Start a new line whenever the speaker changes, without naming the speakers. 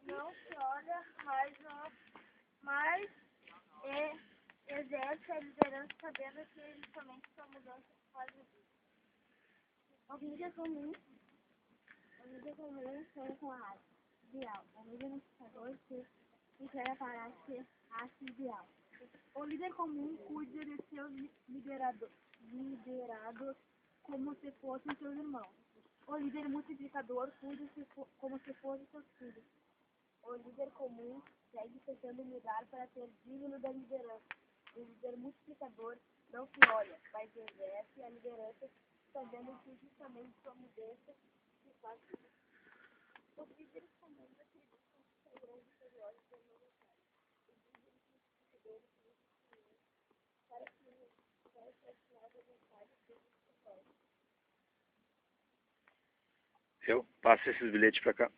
não se olha, mas exerce a liderança sabendo que ele somente sua mudança faz o bem. O líder comum sonha com a arte ideal. O líder unificador se entrega para a arte ideal. O líder comum cuida de seus liderados como se fossem seus irmãos. O líder multiplicador cuida como se fossem seus filhos. O líder comum segue tentando mudar para ser digno da liderança. O líder multiplicador não se olha, mas exerce a liderança sabendo que justamente sua mudança se faz. Os líderes comuns acreditam que serão vitoriosos da humanidade. Os líderes multiplicadores para que assinar a vontade seja vitoriosa.
Eu passo esses bilhetes pra cá.